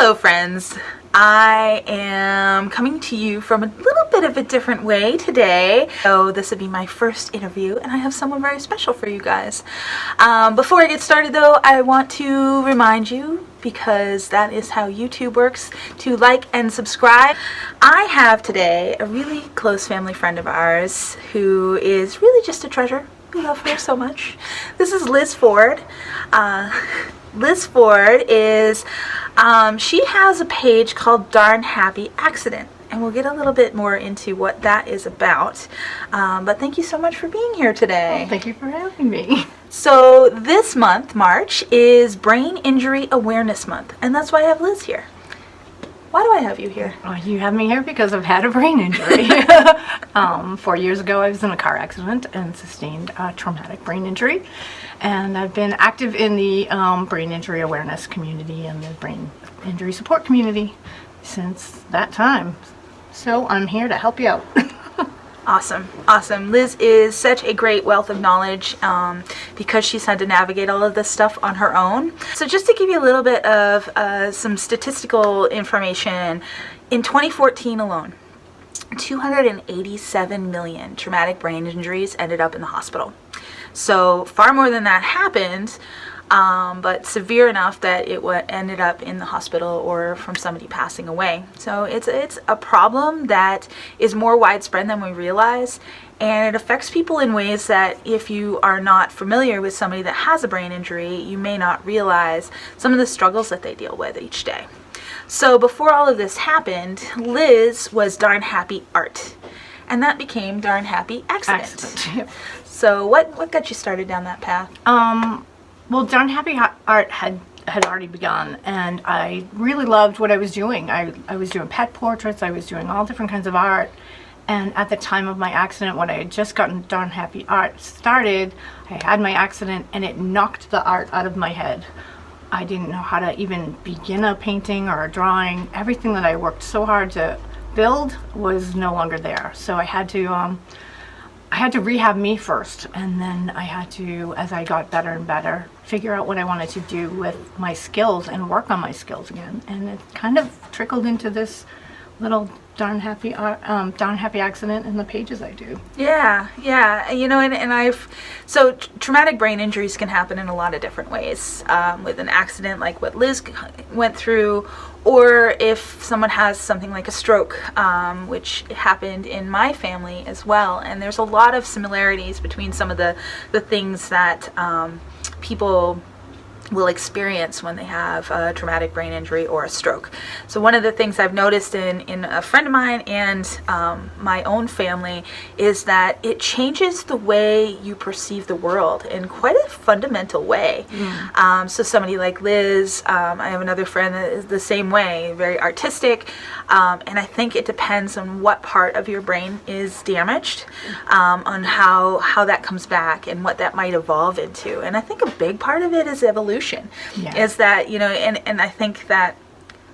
Hello friends, I am coming to you from a little bit of a different way today. So this would be my first interview and I have someone very special for you guys. Before I get started though, I want to remind you, because that is how YouTube works, to like and subscribe. I have today a really close family friend of ours who is really just a treasure. We love her so much. This is Liz Ford. Liz Ford is, she has a page called Darn Happy Accident, and we'll get a little bit more into what that is about. But thank you so much for being here today. Oh, thank you for having me. So this month, March, is Brain Injury Awareness Month, and that's why I have Liz here. Why do I have you here? Well, you have me here because I've had a brain injury. 4 years ago, I was in a car accident and sustained a traumatic brain injury. And I've been active in the brain injury awareness community and the brain injury support community since that time. So I'm here to help you out. Awesome, awesome. Liz is such a great wealth of knowledge because she's had to navigate all of this stuff on her own. So just to give you a little bit of some statistical information, in 2014 alone, 287 million traumatic brain injuries ended up in the hospital. So far more than that happened, but severe enough that it ended up in the hospital or from somebody passing away. So it's a problem that is more widespread than we realize, and it affects people in ways that if you are not familiar with somebody that has a brain injury, you may not realize some of the struggles that they deal with each day. So before all of this happened, Liz was Darn Happy Art, and that became Darn Happy Accident. Yep. So what got you started down that path? Well, Darn Happy Art had already begun, and I really loved what I was doing. I was doing pet portraits, I was doing all different kinds of art, and at the time of my accident, when I had just gotten Darn Happy Art started, I had my accident and it knocked the art out of my head. I didn't know how to even begin a painting or a drawing. Everything that I worked so hard to build was no longer there. So I had to rehab me first, and then I had to, as I got better and better, figure out what I wanted to do with my skills and work on my skills again. And it kind of trickled into this little Darn Happy Accident in the pages I do. Yeah. You know, and so traumatic brain injuries can happen in a lot of different ways. With an accident like what Liz went through, or if someone has something like a stroke, which happened in my family as well. And there's a lot of similarities between some of the things that people will experience when they have a traumatic brain injury or a stroke. So one of the things I've noticed in a friend of mine and my own family is that it changes the way you perceive the world in quite a fundamental way. So somebody like Liz, I have another friend that is the same way, very artistic, and I think it depends on what part of your brain is damaged, on how that comes back and what that might evolve into. And I think a big part of it is evolution. Yeah. Is that, you know, and I think that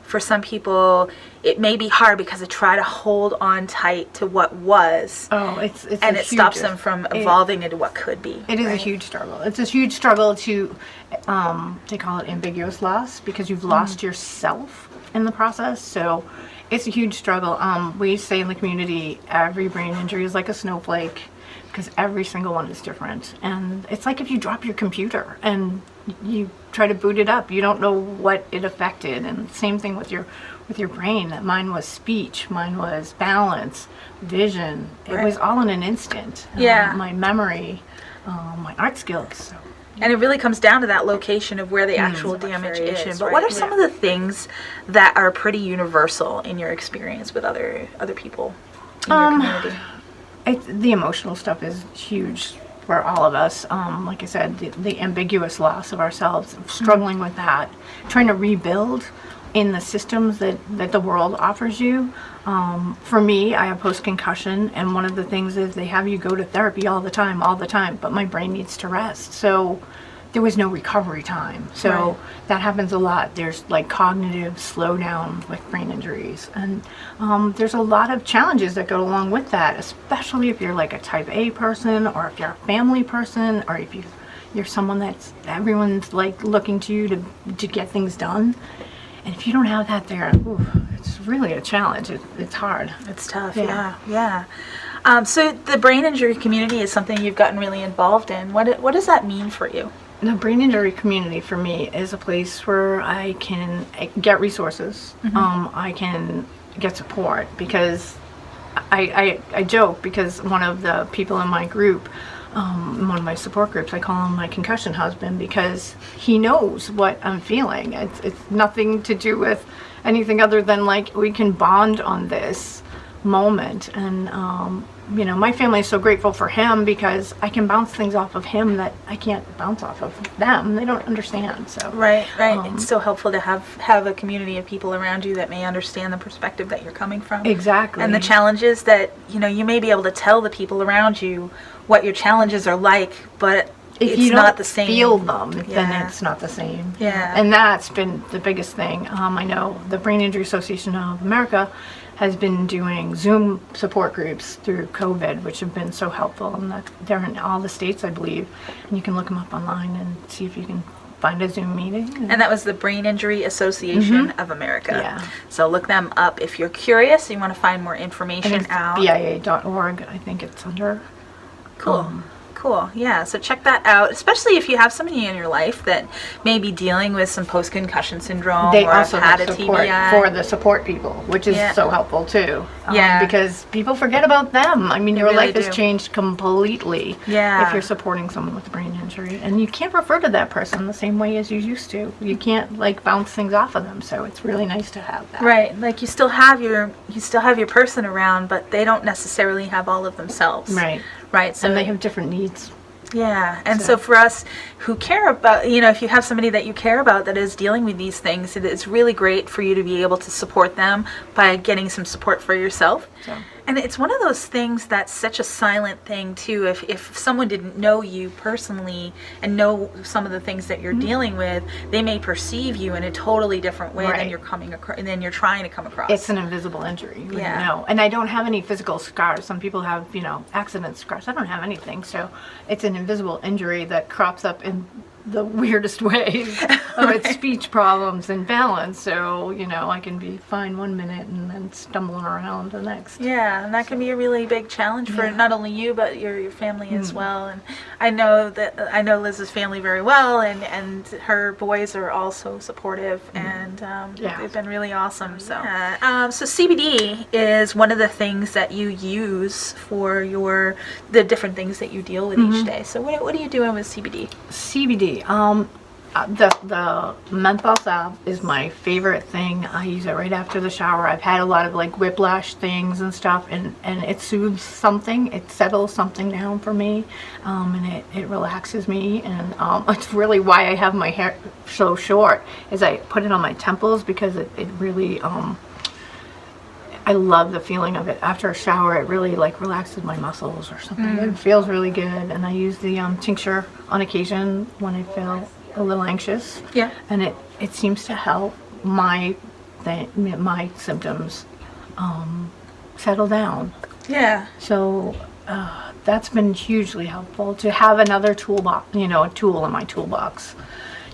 for some people it may be hard because they try to hold on tight to what was. Oh, it's and it stops them from evolving into what could be. It is a huge struggle. It's a huge struggle to they call it ambiguous loss, because you've lost yourself in the process. So it's a huge struggle. We say in the community, every brain injury is like a snowflake, because every single one is different. And it's like if you drop your computer and you try to boot it up, you don't know what it affected. And same thing with your brain. Mine was speech, mine was balance, vision. It was all in an instant. Yeah. My memory, my art skills. So. And it really comes down to that location of where the actual damage is. But what are some of the things that are pretty universal in your experience with other people in your community? The emotional stuff is huge for all of us. Like I said, the ambiguous loss of ourselves, struggling with that, trying to rebuild in the systems that the world offers you. For me, I have post-concussion, and one of the things is they have you go to therapy all the time, but my brain needs to rest. So there was no recovery time. So that happens a lot. There's like cognitive slowdown with brain injuries. And there's a lot of challenges that go along with that, especially if you're like a type A person, or if you're a family person, or if you're someone that's everyone's like looking to you to get things done. And if you don't have that there, ooh, it's really a challenge. It's hard. It's tough. Yeah. Yeah. So the brain injury community is something you've gotten really involved in. What does that mean for you? The brain injury community for me is a place where I can get resources. I can get support, because I joke, because one of the people in my group, one of my support groups, I call him my concussion husband, because he knows what I'm feeling. It's nothing to do with anything other than like we can bond on this moment. And you know, my family is so grateful for him, because I can bounce things off of him that I can't bounce off of them. They don't understand. So Right. It's so helpful to have a community of people around you that may understand the perspective that you're coming from. Exactly. And the challenges that, you know, you may be able to tell the people around you what your challenges are like, but if it's you not don't the same. feel them, then Yeah. it's not the same. Yeah. And that's been the biggest thing. I know the Brain Injury Association of America has been doing Zoom support groups through COVID, which have been so helpful. And that they're in all the states, I believe. And you can look them up online and see if you can find a Zoom meeting. And that was the Brain Injury Association of America. Yeah. So look them up if you're curious, you want to find more And information it's out. BIA.org, I think it's under. Cool. Cool. Yeah. So check that out, especially if you have somebody in your life that may be dealing with some post-concussion syndrome They or also have had have a support TBI. for the support people, which is Yeah. so helpful too. Yeah. Because people forget about them. I mean, your really life do. has changed completely Yeah. if you're supporting someone with a brain injury. And you can't refer to that person the same way as you used to. You can't like bounce things off of them. So it's really nice to have that. Right. Like you still have your person around, but they don't necessarily have all of themselves. Right. Right. So And they have different needs. Yeah, and so for us who care about, you know, if you have somebody that you care about that is dealing with these things, it's really great for you to be able to support them by getting some support for yourself. So. And it's one of those things that's such a silent thing too. If someone didn't know you personally and know some of the things that you're dealing with, they may perceive you in a totally different way than Right. you're coming across, than you're trying to come across. It's an invisible injury. You Yeah. know. And I don't have any physical scars. Some people have, you know, accident scars. I don't have anything. So it's an invisible injury that crops up in the weirdest ways. It's speech problems and balance. So, you know, I can be fine one minute and then stumbling around the next. Yeah, and that can be a really big challenge for not only you but your family as well. And I know Liz's family very well, and her boys are also supportive, and they've been really awesome. So, so CBD is one of the things that you use for the different things that you deal with each day. So what are you doing with CBD? CBD. The menthol salve is my favorite thing. I use it right after the shower. I've had a lot of like whiplash things and stuff, and it soothes something. It settles something down for me, and it relaxes me. And it's really why I have my hair so short, is I put it on my temples, because it really I love the feeling of it after a shower. It really like relaxes my muscles or something. It feels really good. And I use the tincture on occasion when I feel a little anxious. Yeah. And it seems to help my symptoms settle down. Yeah. So that's been hugely helpful to have another toolbox, you know, a tool in my toolbox,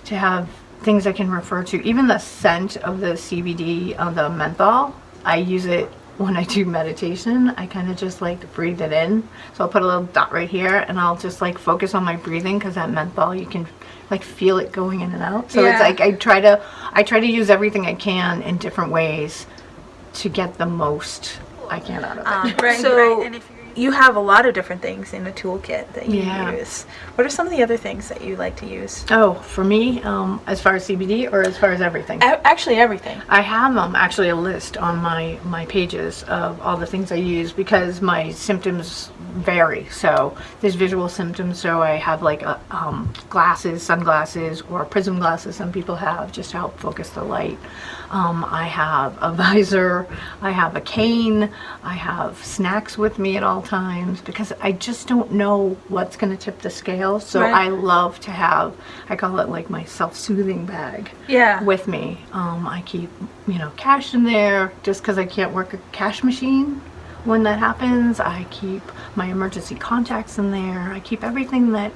to have things I can refer to. Even the scent of the CBD, of the menthol, I use it when I do meditation. I kind of just like breathe it in. So I'll put a little dot right here, and I'll just like focus on my breathing, because that menthol, you can like feel it going in and out. So it's like I try to use everything I can in different ways to get the most I can out of it. Right. So and if you have a lot of different things in the toolkit that you Yeah. use. What are some of the other things that you like to use? Oh, for me, as far as CBD or as far as everything? Actually, everything. I have actually a list on my pages of all the things I use, because my symptoms vary. So there's visual symptoms, so I have like glasses, sunglasses, or prism glasses some people have, just to help focus the light. I have a visor, I have a cane, I have snacks with me at all times, because I just don't know what's going to tip the scale. So Right. I love to have, I call it like my self-soothing bag with me. I keep, you know, cash in there, just because I can't work a cash machine when that happens. I keep my emergency contacts in there. I keep everything that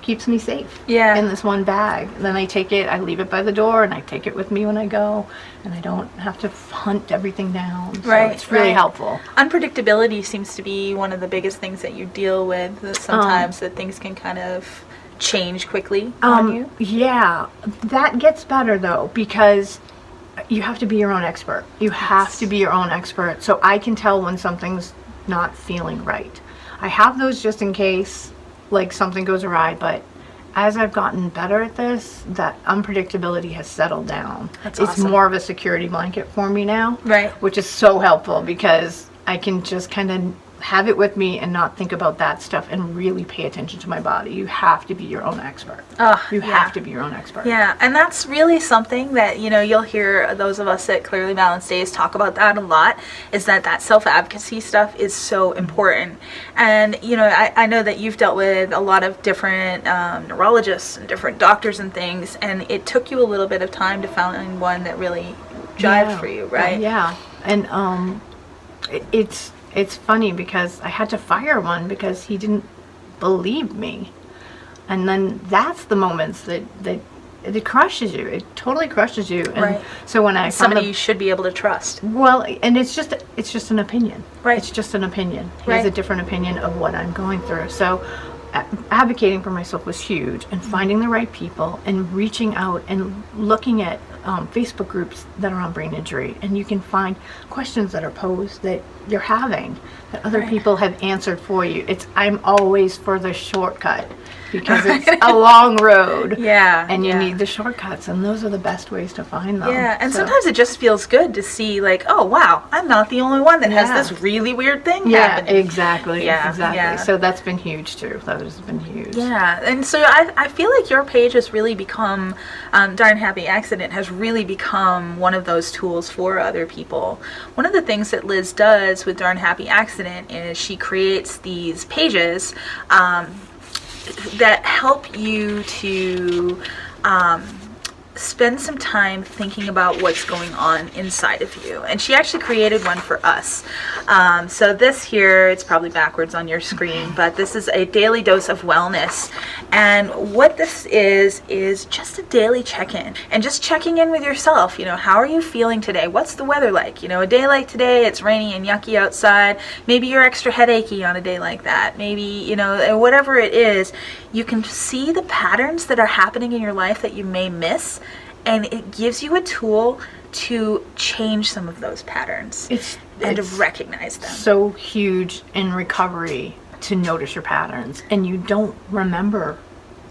keeps me safe. Yeah. In this one bag. And then I leave it by the door, and I take it with me when I go, and I don't have to hunt everything down. So Right, it's really right. helpful. Unpredictability seems to be one of the biggest things that you deal with. That sometimes that things can kind of change quickly on you. Yeah, that gets better though, because you have to be your own expert. You have to be your own expert. So I can tell when something's not feeling right. I have those just in case, like, something goes awry, but as I've gotten better at this, that unpredictability has settled down. That's It's awesome. more of a security blanket for me now. Right. Which is so helpful, because I can just kind of have it with me and not think about that stuff and really pay attention to my body. You have to be your own expert. You have to be your own expert. Yeah, and that's really something that, you'll hear those of us at Clearly Balanced Days talk about that a lot, is that self-advocacy stuff is so important. And, I know that you've dealt with a lot of different neurologists and different doctors and things, and it took you a little bit of time to find one that really jived for you, right? Yeah. And it's funny because I had to fire one because he didn't believe me. And then that's the moments that it crushes you. It totally crushes you. And Right. so when I Somebody you should be able to trust. well, and it's just an opinion. Right. It's just an opinion. He has Right. a different opinion of what I'm going through. So advocating for myself was huge, and finding the right people and reaching out and looking at Facebook groups that are on brain injury, and you can find questions that are posed that you're having that other Right. people have answered for you. I'm always for the shortcut, because it's a long road. Yeah, And you yeah. need the shortcuts, and those are the best ways to find them. Yeah, and So- sometimes it just feels good to see, like, oh, wow, I'm not the only one that Yeah. has this really weird thing Yeah, happening. exactly. Yeah, Exactly. yeah. So that's been huge too. That has been huge. Yeah, and so I feel like your page has really become, Darn Happy Accident has really become one of those tools for other people. One of the things that Liz does with Darn Happy Accident is she creates these pages that help you to spend some time thinking about what's going on inside of you. And she actually created one for us. So this here, it's probably backwards on your screen, but this is a daily dose of wellness. And what this is just a daily check-in, and just checking in with yourself. How are you feeling today? What's the weather like? A day like today, it's rainy and yucky outside. Maybe you're extra headachy on a day like that. Maybe, whatever it is, you can see the patterns that are happening in your life that you may miss, and it gives you a tool to change some of those patterns and to recognize them. So huge in recovery to notice your patterns, and you don't remember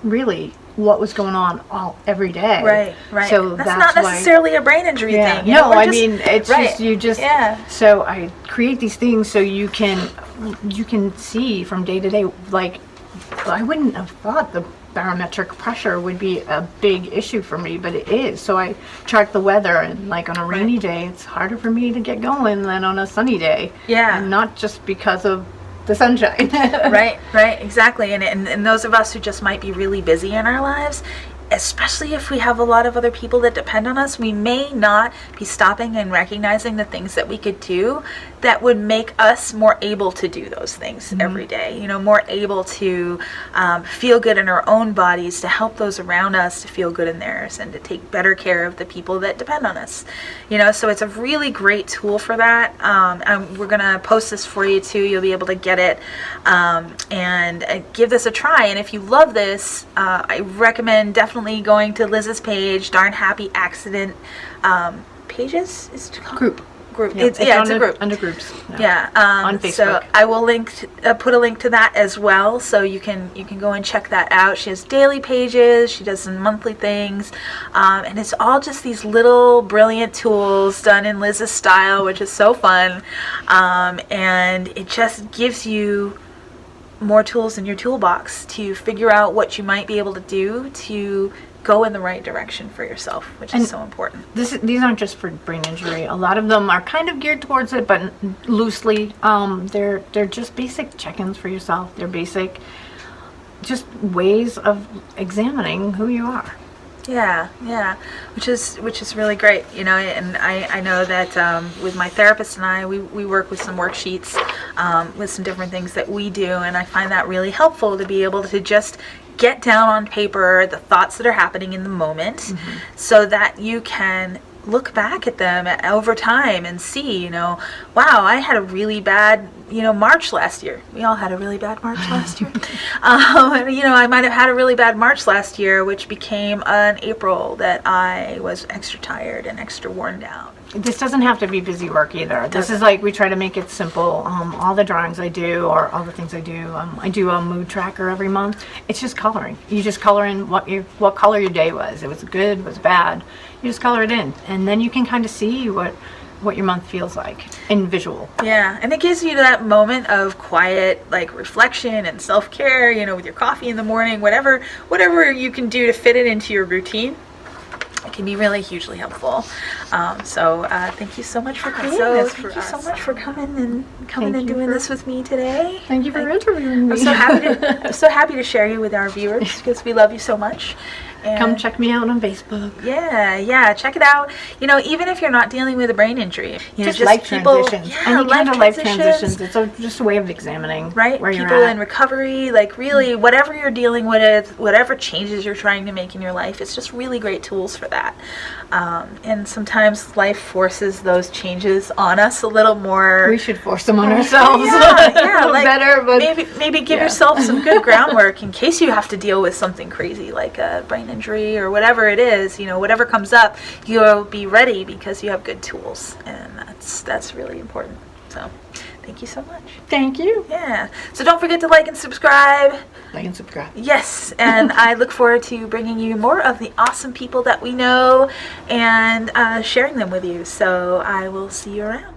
really what was going on every day. Right. So that's not necessarily a brain injury thing. It's right. just you just. Yeah. So I create these things so you can see from day to day. Like, I wouldn't have thought the barometric pressure would be a big issue for me, but it is. So I chart the weather, and like on a rainy day, it's harder for me to get going than on a sunny day. Yeah. And not just because of the sunshine. Right, exactly. And those of us who just might be really busy in our lives, especially if we have a lot of other people that depend on us, we may not be stopping and recognizing the things that we could do that would make us more able to do those things every day. More able to feel good in our own bodies, to help those around us to feel good in theirs, and to take better care of the people that depend on us. So it's a really great tool for that. And we're gonna post this for you too. You'll be able to get it and give this a try. And if you love this, I recommend definitely going to Liz's page, Darn Happy Accident pages. Is it called? Group. Yeah, it's a group. Under groups. Yeah, on Facebook. So I will put a link to that as well, so you can go and check that out. She has daily pages, she does some monthly things, and it's all just these little brilliant tools done in Liz's style, which is so fun, and it just gives you more tools in your toolbox to figure out what you might be able to do to go in the right direction for yourself, which is so important. These aren't just for brain injury. A lot of them are kind of geared towards it, but loosely. They're just basic check-ins for yourself. They're basic, just ways of examining who you are. Yeah, which is really great, and I know that with my therapist and I, we work with some worksheets with some different things that we do, and I find that really helpful to be able to just get down on paper the thoughts that are happening in the moment, so that you can look back at them over time and see, wow, I had a really bad, March last year. We all had a really bad March last year. I might have had a really bad March last year, which became an April that I was extra tired and extra worn down. This doesn't have to be busy work either. This is like, we try to make it simple. All the drawings I do, or all the things I do a mood tracker every month. It's just coloring. You just color in what color your day was. It was good, was bad. You just color it in, and then you can kind of see what your month feels like in visual. Yeah, and it gives you that moment of quiet, like, reflection and self-care, with your coffee in the morning, whatever you can do to fit it into your routine. It can be really hugely helpful. Thank you so much for creating this. Thank you so much for coming and doing this with me today. Thank you for interviewing me. I'm so happy to share you with our viewers, because we love you so much. And come check me out on Facebook. Yeah, check it out. Even if you're not dealing with a brain injury, just life transitions. Any kind of life transitions. It's just a way of examining where you're people at. In recovery, like, really, whatever you're dealing with, whatever changes you're trying to make in your life, it's just really great tools for that. And sometimes life forces those changes on us a little more. We should force them on ourselves. Yeah, like, better, but maybe give yourself some good groundwork in case you have to deal with something crazy like a brain injury or whatever it is. Whatever comes up, you'll be ready because you have good tools, and that's really important. So thank you so much. Thank you. Yeah. So don't forget to like and subscribe. Like and subscribe. Yes, and I look forward to bringing you more of the awesome people that we know and sharing them with you. So I will see you around.